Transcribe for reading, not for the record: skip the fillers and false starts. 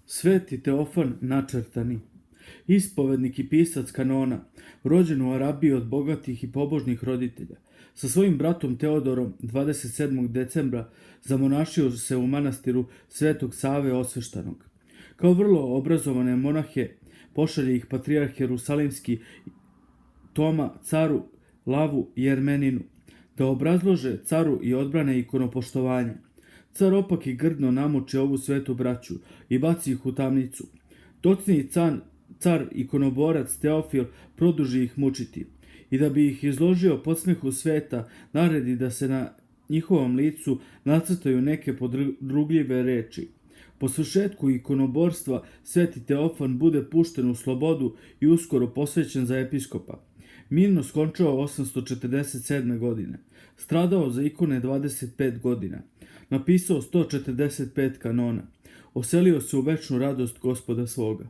Sveti Teofan Načrtani, ispovednik i pisac kanona, rođen u Arabiji od bogatih i pobožnih roditelja. Sa svojim bratom Teodorom 27. decembra zamonašio se u manastiru Svetog Save Osveštanog. Kao vrlo obrazovane monahe pošalje ih patrijarh Jerusalimski Toma caru Lavu Jermeninu da obrazlože caru i odbrane ikonopoštovanje. Car opak i grdno namuči ovu svetu braću i baci ih u tamnicu. Docniji car ikonoborac Teofil produži ih mučiti i da bi ih izložio podsmehu sveta naredi da se na njihovom licu nacrtaju neke podrugljive reči. Po svršetku ikonoborstva sveti Teofan bude pušten u slobodu i uskoro posvećen za episkopa. Mirno skončao 847. godine. Stradao za ikone 25 godina. Napisao 145 kanona. Oselio se u večnu radost Gospoda svoga.